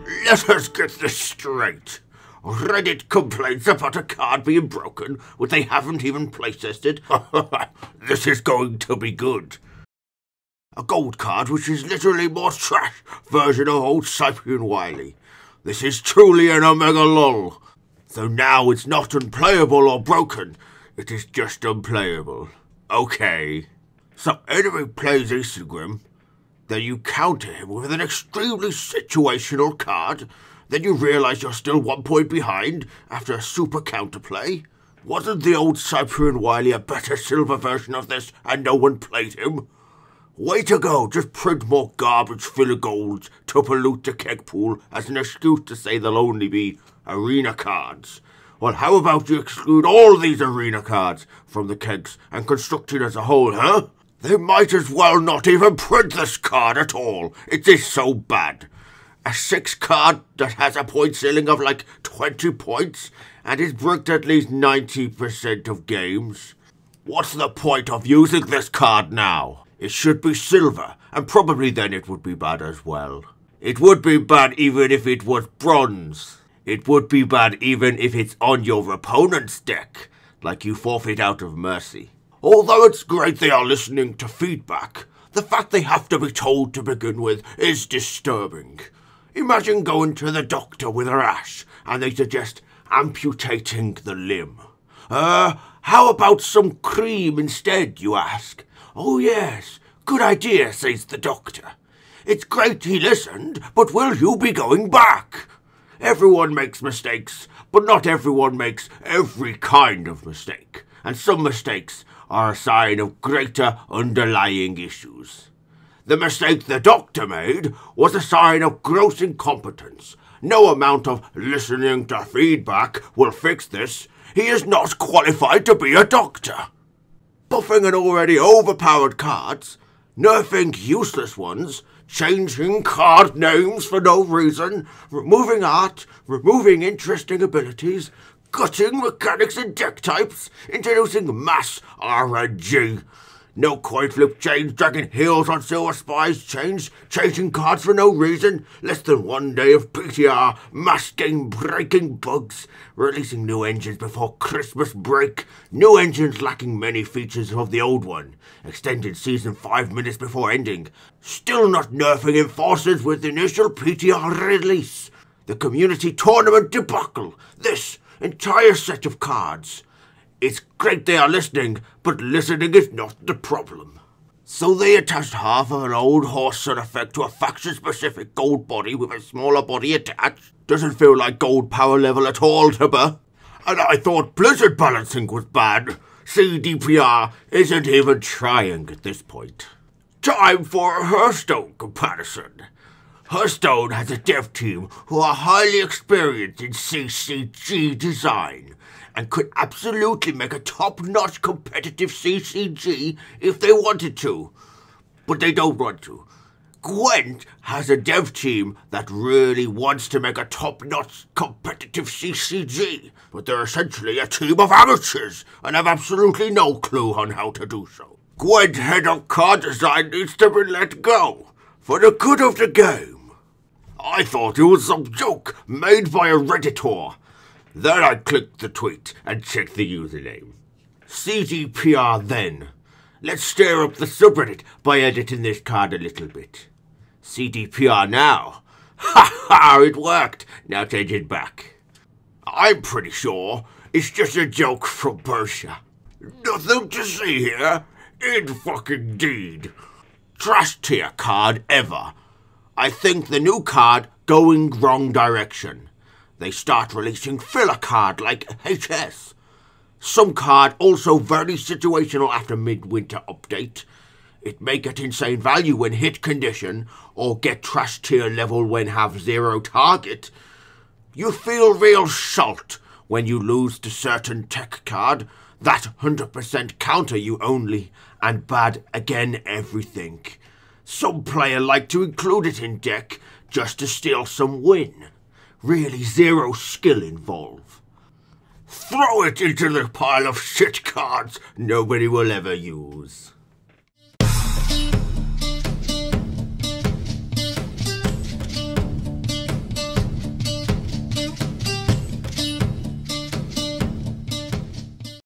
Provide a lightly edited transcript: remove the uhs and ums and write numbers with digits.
Let us get this straight. Reddit complains about a card being broken, which they haven't even playtested. This is going to be good. A gold card which is literally more trash version of old Cyprian Wiley. This is truly an omega lol. So now it's not unplayable or broken, it is just unplayable. Okay. So enemy plays Instagram, then you counter him with an extremely situational card, then you realise you're still 1 point behind after a super counterplay. Wasn't the old Cyprian Wiley a better silver version of this and no one played him? Way to go, just print more garbage filler golds to pollute the keg pool as an excuse to say there'll only be arena cards. Well, how about you exclude all these arena cards from the kegs and construct it as a whole, huh? They might as well not even print this card at all. It is so bad. A 6 card that has a point ceiling of like 20 points and is bricked at least 90% of games. What's the point of using this card now? It should be silver, and probably then it would be bad as well. It would be bad even if it was bronze. It would be bad even if it's on your opponent's deck, like you forfeit out of mercy. Although it's great they are listening to feedback, the fact they have to be told to begin with is disturbing. Imagine going to the doctor with a rash, and they suggest amputating the limb. How about some cream instead, you ask? Oh yes, good idea, says the doctor. It's great he listened, but will you be going back? Everyone makes mistakes, but not everyone makes every kind of mistake. And some mistakes are a sign of greater underlying issues. The mistake the doctor made was a sign of gross incompetence. No amount of listening to feedback will fix this. He is not qualified to be a doctor. Buffing an already overpowered cards, nerfing useless ones, changing card names for no reason, removing art, removing interesting abilities, gutting mechanics and deck types, introducing mass RNG. No coin flip change, dragging heels on silver spies change, changing cards for no reason, less than 1 day of PTR, mass game breaking bugs, releasing new engines before Christmas break, new engines lacking many features of the old one, extended season 5 minutes before ending, still not nerfing enforcers with initial PTR release, the community tournament debacle, this entire set of cards. It's great they are listening, but listening is not the problem. So they attached half of an old horse sun effect to a faction-specific gold body with a smaller body attached. Doesn't feel like gold power level at all, Tibber. And I thought Blizzard balancing was bad. CDPR isn't even trying at this point. Time for a Hearthstone comparison. Hearthstone has a dev team who are highly experienced in CCG design, and could absolutely make a top-notch competitive CCG if they wanted to. But they don't want to. Gwent has a dev team that really wants to make a top-notch competitive CCG, but they're essentially a team of amateurs and have absolutely no clue on how to do so. Gwent head of card design needs to be let go, for the good of the game. I thought it was some joke made by a Redditor. Then I clicked the tweet and checked the username. CDPR then. Let's stir up the subreddit by editing this card a little bit. CDPR now. Ha ha, it worked. Now change it back. I'm pretty sure it's just a joke from Persia. Nothing to see here. In fucking deed. Trash tier card ever. I think the new card going wrong direction. They start releasing filler card like HS. Some card also very situational after midwinter update. It may get insane value when hit condition, or get trash tier level when have 0 target. You feel real salt when you lose to certain tech card, that 100% counter you only, and bad again everything. Some player like to include it in deck just to steal some win. Really 0 skill involved. Throw it into the pile of shit cards nobody will ever use.